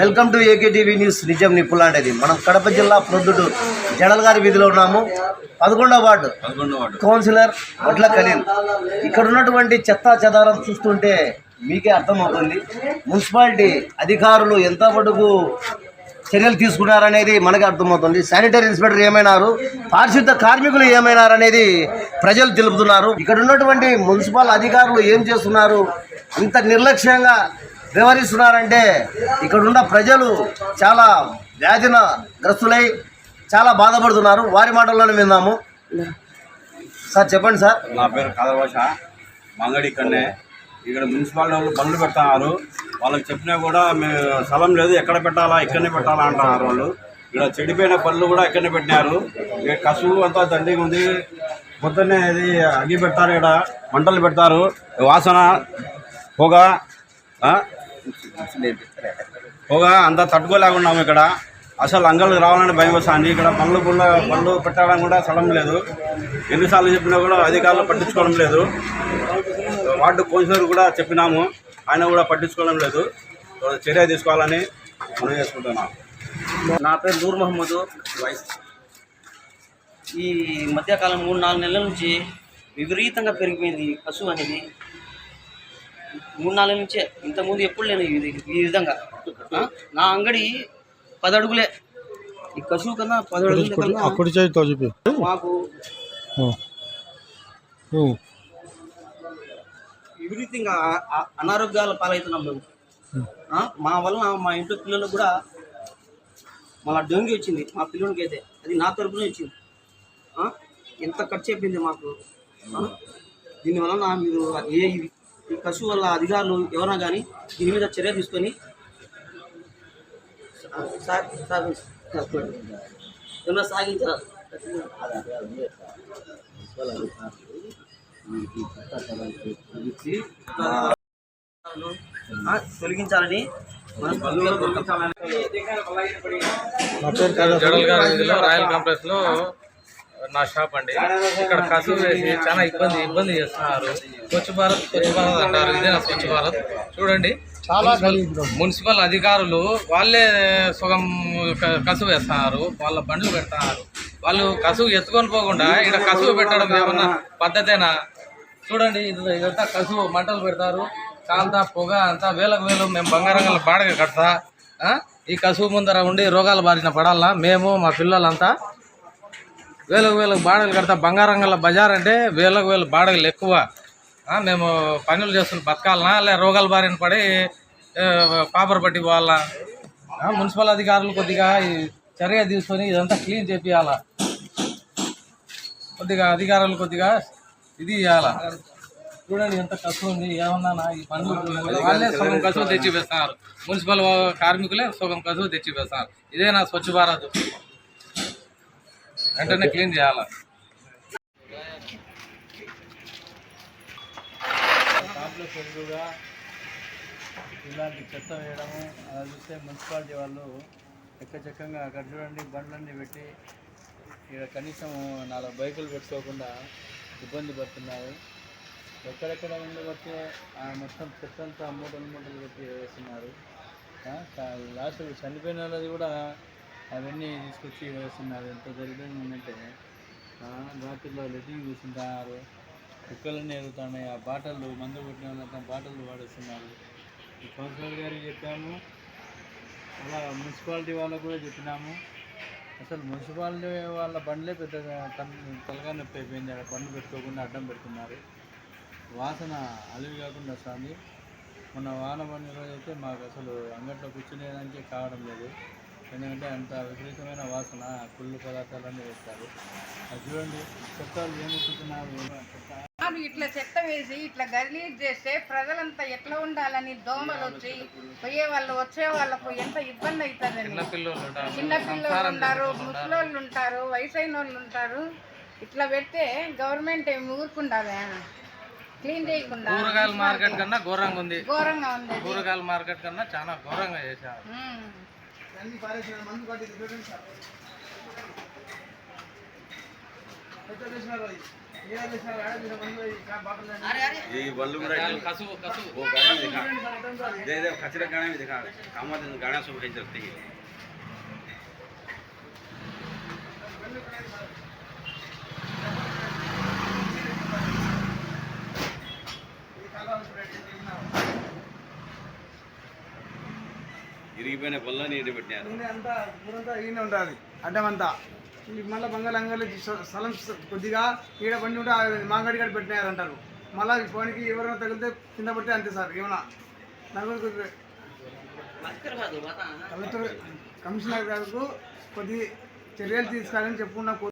Welcome to AKTV news. నిజం నిప్పులాంటిది. మనం కడప జిల్లా ప్రొద్దుటూరు జడల్ గారి వీధిలో ఉన్నాము. 11వ వార్డు కౌన్సిలర్ వడ్ల ఖలీల్. ఇక్కడ ఉన్నటువంటి చెత్తా చెదారం చూస్తుంటే మీకే అర్థమవుతుంది మున్సిపాలిటీ అధికారులు ఎంత మటుకు చర్యలు తీసుకున్నారనేది మనకి అర్థమవుతుంది. శానిటరీ ఇన్స్పెక్టర్ ఏమైనారు, పారిశుద్ధ కార్మికులు ఏమైనారనేది ప్రజలు తెలుపుతున్నారు. ఇక్కడ ఉన్నటువంటి మున్సిపల్ అధికారులు ఏం చేస్తున్నారు, ఇంత నిర్లక్ష్యంగా వ్యవహరిస్తున్నారంటే ఇక్కడున్న ప్రజలు చాలా వ్యాధిన గ్రస్తులై చాలా బాధపడుతున్నారు. వారి మాటల్లోనే విందాము. సార్ చెప్పండి సార్. నా పేరు కాదర్భాష, మంగడి కన్నే. ఇక్కడ మున్సిపాలిటీ వాళ్ళు బండ్లు పెడుతున్నారు. వాళ్ళకి చెప్పినా కూడా మేము స్థలం లేదు, ఎక్కడ పెట్టాలా ఇక్కడనే పెట్టాలా అంటున్నారు వాళ్ళు. ఇక్కడ చెడిపోయిన పళ్ళు కూడా ఇక్కడనే పెట్టినారు. ఇక్కడ కసువు అంతా దండిగా ఉంది. పొద్దున్నే అది అగ్గి పెడతారు, ఇక్కడ మంటలు పెడతారు, వాసన పొగ అంతా తట్టుకోలేకున్నాము. ఇక్కడ అసలు అంగళ్ళకి రావాలని భయం వస్తుంది. ఇక్కడ పళ్ళు పెట్టడానికి కూడా స్థలం లేదు. ఎన్నిసార్లు చెప్పినా కూడా అధికారులు పట్టించుకోవడం లేదు. వార్డు కౌన్సిలర్ కూడా చెప్పినాము, ఆయన కూడా పట్టించుకోవడం లేదు. చర్య తీసుకోవాలని మనం చేసుకుంటున్నాం. నా పేరు నూర్ మహమ్మద్. ఈ మధ్యకాలం 3-4 నెలల నుంచి విపరీతంగా పెరిగిపోయింది కసువు అనేది. 3-4 నెలల నుంచే, ఇంతకుముందు ఎప్పుడు లేని ఈ విధంగా. నా అంగడి 10 అడుగులే. ఈ కసువు కన్నా 10 అడుగుల కన్నా మాకు విపరీతంగా అనారోగ్యాల పాలవుతున్నాం మేము. మా వలన మా ఇంట్లో పిల్లలకు కూడా మళ్ళీ డెంగ్యూ వచ్చింది. మా పిల్లలకి అయితే అది నా తరపునే వచ్చింది. ఎంత ఖర్చు అయిపోయింది మాకు. దీనివలన మీరు ఈ కసువు వల్ల అధికారులు ఎవరైనా కానీ దీని మీద చర్య తీసుకొని ఏమైనా సాగించారా తొలగించాలని జడల్ గారి వీధిలో రాయల్ కాంప్లెక్స్ లో నా షాప్ అండి. ఇక్కడ కసువు వేసి చాలా ఇబ్బంది చేస్తున్నారు. స్వచ్ఛ భారత్ అంటారు, ఇదే నా స్వచ్ఛ భారత్. చూడండి, మున్సిపల్ అధికారులు వాళ్ళే సగం కసువు వేస్తున్నారు, వాళ్ళ బండ్లు పెడుతున్నారు. వాళ్ళు కసువు ఎత్తుకొని పోకుండా ఇక్కడ కసువు పెట్టడం ఏమన్నా పద్ధతేనా? చూడండి, ఇదంతా కసువు మంటలు పెడతారు, కాంతా పొగ అంతా వేలకు మేము బంగారంగల బాడగ కడతా. ఈ కసువు ముందర ఉండి రోగాల బారిన పడాలా మేము, మా పిల్లలంతా. వేలకు బాడగలు కడతా. బంగారంగల బజార్ అంటే వేలకు బాడగలు ఎక్కువ. మేము పనులు చేస్తున్న బతకాలనా, లే రోగాల బారిన పడి పాపర్ పట్టి పోవాలా? మున్సిపల్ అధికారులు కొద్దిగా ఈ చర్య తీసుకొని ఇదంతా క్లీన్ చేపియాలా. కొద్దిగా అధికారులు కొద్దిగా ఇది ఇవ్వాలా. చూడండి ఎంత కసువు ఉంది. ఏమన్నా ఈ పనులు వాళ్ళే సగం కసువు తెచ్చి వేస్తున్నారు. మున్సిపల్ కార్మికులే సగం కసువు తెచ్చి వేస్తున్నారు. ఇదే నా స్వచ్ఛ భారత్. వెంటనే క్లీన్ చేయాలా. కాంప్లెక్స్ ఎదురుగా ఇలాంటి చెత్త వేయడము అలా చూస్తే మున్సిపాలిటీ వాళ్ళు ఎక్కచక్కంగా అక్కడ చూడండి బండ్లన్నీ పెట్టి ఇక్కడ కనీసం 4 బైకులు పెట్టుకోకుండా ఇబ్బంది పడుతున్నారు. ఎక్కడెక్కడ ఉండబట్టి మొత్తం చెత్తంతా మూటలు పెట్టి వేస్తున్నారు. లాస్ట్ చనిపోయిన వాళ్ళది కూడా అవన్నీ తీసుకొచ్చి వేస్తున్నారు. ఎంత దరిద్రంగా ఉందంటే రాత్రిలో లెటింగ్ కూర్చుంటున్నారు, కుక్కలన్నీ ఎదుగుతున్నాయి. ఆ బాటలు మందు కొట్టిన వాళ్ళంతా బాటలు వాడేస్తున్నారు. ఈ కౌన్సిలర్ గారికి చెప్పాము, అలా మున్సిపాలిటీ వాళ్ళకు కూడా చెప్పినాము. అసలు మున్సిపాలిటీ వాళ్ళ బండ్లే పెద్దగా తలగా నొప్పి అయిపోయింది. అక్కడ బండ్లు పెట్టుకోకుండా అడ్డం పెడుతున్నారు. వాసన అలివి కాకుండా వస్తుంది. మొన్న వాన పడిన రోజు అయితే మాకు అసలు అంగట్లో కూర్చునేదానికి కావడం లేదు. ఎందుకంటే అంత విపరీతమైన వాసన, కుళ్ళు పదార్థాలన్నీ వేస్తారు. అది చూడండి, చెత్త ఏమవుతున్నారు. ఇట్లా చెత్త వేసి ఇట్లా గలీజ్ చేస్తే ప్రజలంతా ఎట్లా ఉండాలని దోమలు వచ్చి పోయే వాళ్ళు వచ్చే వాళ్ళకు ఎంత ఇబ్బంది అవుతుందని. చిన్నపిల్లలు ఉంటారు, ముసలోళ్ళు ఉంటారు, వయసైన వాళ్ళు ఉంటారు. ఇట్లా పెడితే గవర్నమెంట్ ఏమి ఊరుకుండాలి, క్లీన్ చేయకుండా. కూరగాయల మార్కెట్ కన్నా ఘోరంగా ఉంది. కూరగాయల మార్కెట్ కన్నా చాలా ఘోరంగా చేశారు. ये बल्लू मेरा కసువు కసువు वो गाना भी दिखा दे दे कचरे गाना भी दिखा कामत गाना सब भेज सकते हैं ఇరిగిపోయిన పనులని ఇటు పెట్టినారు అంతా ఊరంతా ఈయన ఉంటుంది అడ్డమంతా మళ్ళీ బంగాళంగాలు స్థలం కొద్దిగా ఈడ బండి ఉంటే మాంగడి గడి పెట్టినారంటారు మళ్ళీ ఫోన్కి ఎవరైనా తగిలితే కింద పడితే అంతే సార్ ఏమన్నా నలుగురు కలెక్టర్ కమిషనర్ గారికి కొద్ది చర్యలు తీసుకోవాలని చెప్పుకున్నా.